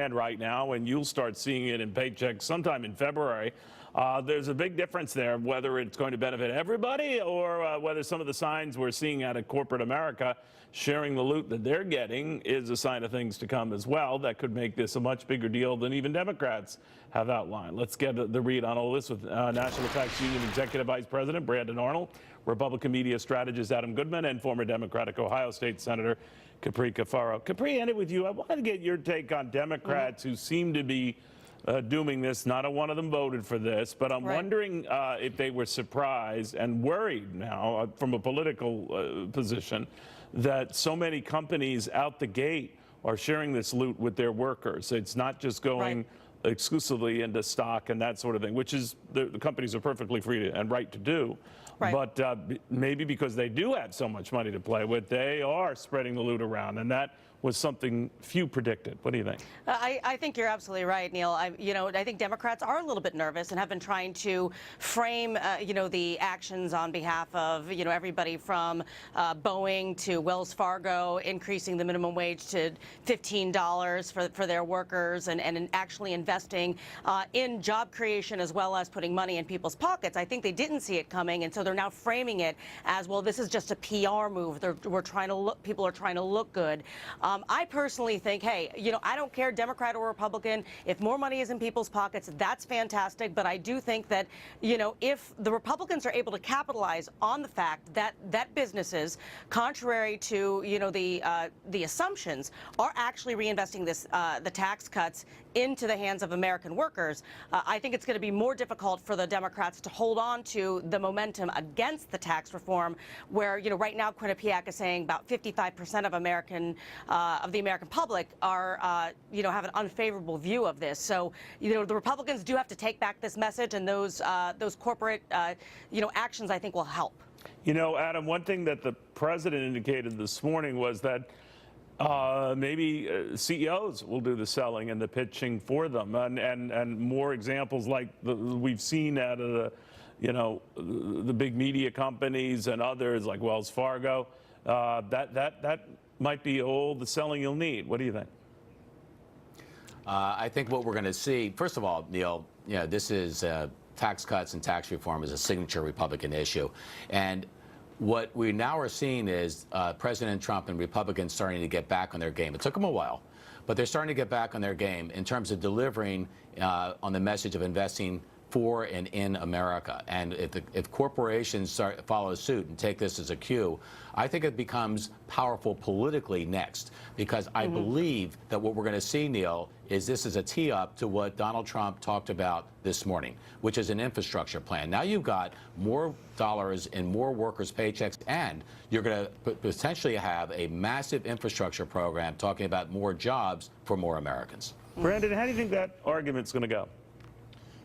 grand right now, and you'll start seeing it in paychecks sometime in February. There's a big difference there, whether it's going to benefit everybody or whether some of the signs we're seeing out of corporate America sharing the loot that they're getting is a sign of things to come as well. That could make this a much bigger deal than even Democrats have outlined. Let's get the read on all this with National Tax Union Executive Vice President Brandon Arnold, Republican media strategist Adam Goodman, and former Democratic Ohio State Senator Capri Cafaro. Capri, end it with you. I want to get your take on Democrats who seem to be dooming this. Not a one of them voted for this, but I'm wondering if they were surprised and worried now from a political position that so many companies out the gate are sharing this loot with their workers. It's not just going exclusively into stock and that sort of thing, which is the companies are perfectly free to, and right to do. But maybe because they do have so much money to play with, they are spreading the loot around, and that was something few predicted. What do you think? I think you're absolutely right, Neil. I think Democrats are a little bit nervous and have been trying to frame, the actions on behalf of, everybody from Boeing to Wells Fargo, increasing the minimum wage to $15 for their workers, and actually investing in job creation as well as putting money in people's pockets. I think they didn't see it coming, and so they're now framing it as, well, this is just a PR move. We're trying to look. People are trying to look good. I personally think, hey, I don't care, Democrat or Republican, if more money is in people's pockets, that's fantastic. But I do think that, if the Republicans are able to capitalize on the fact that businesses, contrary to, the assumptions, are actually reinvesting the tax cuts into the hands of American workers, I think it's going to be more difficult for the Democrats to hold on to the momentum against the tax reform, where, right now Quinnipiac is saying about 55% of the American public are, have an unfavorable view of this. So, the Republicans do have to take back this message, and those corporate, actions, I think, will help. Adam, one thing that the president indicated this morning was that maybe CEOs will do the selling and the pitching for them, and more examples like we've seen out of the big media companies and others like Wells Fargo. That might be all the selling you'll need. What do you think? I think what we're going to see, first of all, Neil, this is tax cuts and tax reform is a signature Republican issue, and what we now are seeing is President Trump and Republicans starting to get back on their game. It took them a while, but they're starting to get back on their game in terms of delivering on the message of investing for and in America. And if corporations follow suit and take this as a cue, I think it becomes powerful politically next, because I believe that what we're going to see, Neil, is this is a tee-up to what Donald Trump talked about this morning, which is an infrastructure plan. Now you've got more dollars in more workers' paychecks, and you're going to potentially have a massive infrastructure program talking about more jobs for more Americans. Brandon, how do you think that argument's going to go?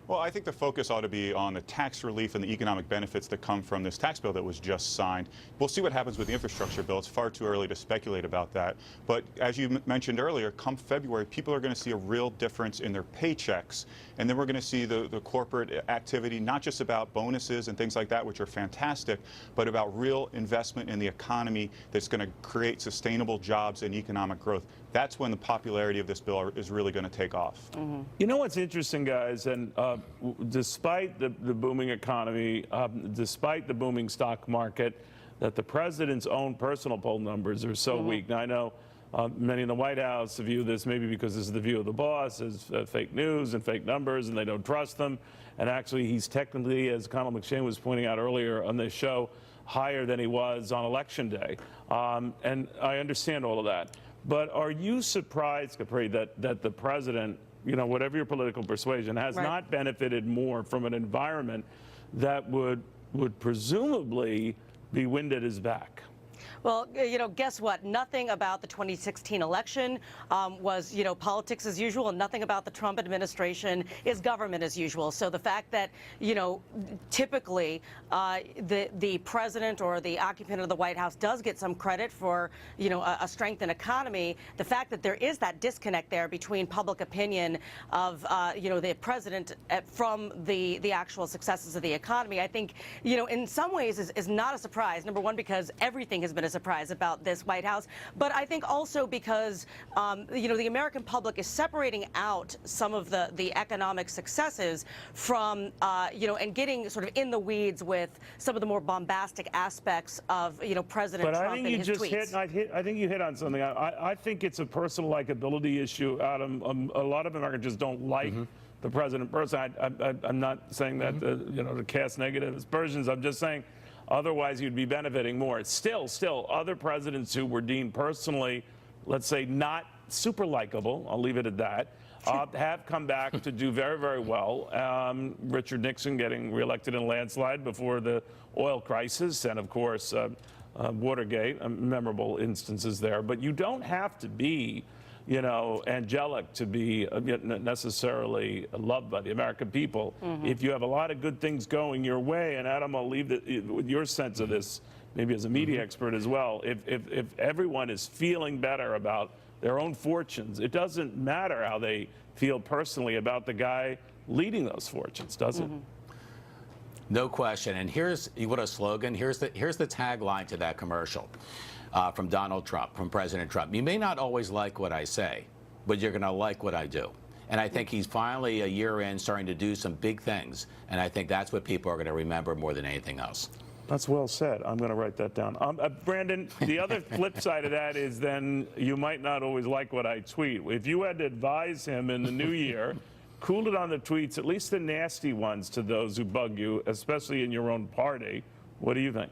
Well, I think the focus ought to be on the tax relief and the economic benefits that come from this tax bill that was just signed. We'll see what happens with the infrastructure bill. It's far too early to speculate about that. But as you mentioned earlier, come February, people are going to see a real difference in their paychecks. And then we're going to see the corporate activity, not just about bonuses and things like that, which are fantastic, but about real investment in the economy that's going to create sustainable jobs and economic growth. That's when the popularity of this bill is really going to take off. You know what's interesting, guys, and despite the booming economy, despite the booming stock market, that the president's own personal poll numbers are so weak. Now, I know many in the White House view this maybe because this is the view of the boss as fake news and fake numbers, and they don't trust them. And actually, he's technically, as Conal McShane was pointing out earlier on this show, higher than he was on Election Day. And I understand all of that. But are you surprised, Capri, that the president, whatever your political persuasion, has not benefited more from an environment that would presumably be wind at his back? Well, guess what? Nothing about the 2016 election was, politics as usual, and nothing about the Trump administration is government as usual. So the fact that, typically the president or the occupant of the White House does get some credit for, a strengthened economy, the fact that there is that disconnect there between public opinion of, the president from the actual successes of the economy, I think, in some ways is not a surprise. Number one, because everything has been a surprise about this White House. But I think also because, the American public is separating out some of the economic successes from, and getting sort of in the weeds with some of the more bombastic aspects of, President Trump and his tweets. I think you hit on something. I think it's a personal likability issue, Adam. A lot of Americans just don't like the president personally. I'm not saying that to cast negative aspersions. I'm just saying otherwise you'd be benefiting more. Still, other presidents who were deemed personally, let's say, not super likable, I'll leave it at that, have come back to do very, very well. Richard Nixon getting reelected in a landslide before the oil crisis, and of course Watergate, memorable instances there. But you don't have to be angelic to be necessarily loved by the American people. If you have a lot of good things going your way, and Adam, I'll leave with your sense of this, maybe as a media expert as well, if everyone is feeling better about their own fortunes, it doesn't matter how they feel personally about the guy leading those fortunes, does it? No question. And here's what a slogan. Here's the tagline to that commercial. From Donald Trump, from President Trump. You may not always like what I say, but you're going to like what I do. And I think he's finally, a year in, starting to do some big things. And I think that's what people are going to remember more than anything else. That's well said. I'm going to write that down. Brandon, the other flip side of that is then you might not always like what I tweet. If you had to advise him in the new year, cool it on the tweets, at least the nasty ones to those who bug you, especially in your own party. What do you think?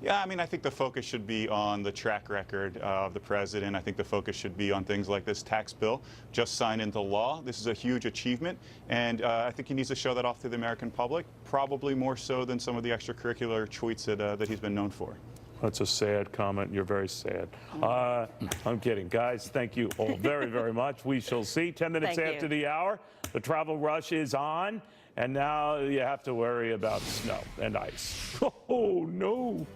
Yeah, I mean, I think the focus should be on the track record of the president. I think the focus should be on things like this tax bill just signed into law. This is a huge achievement, and I think he needs to show that off to the American public, probably more so than some of the extracurricular tweets that he's been known for. That's a sad comment. You're very sad. I'm kidding. Guys, thank you all very, very much. We shall see. 10 minutes after the hour, the travel rush is on, and now you have to worry about snow and ice. Oh, no.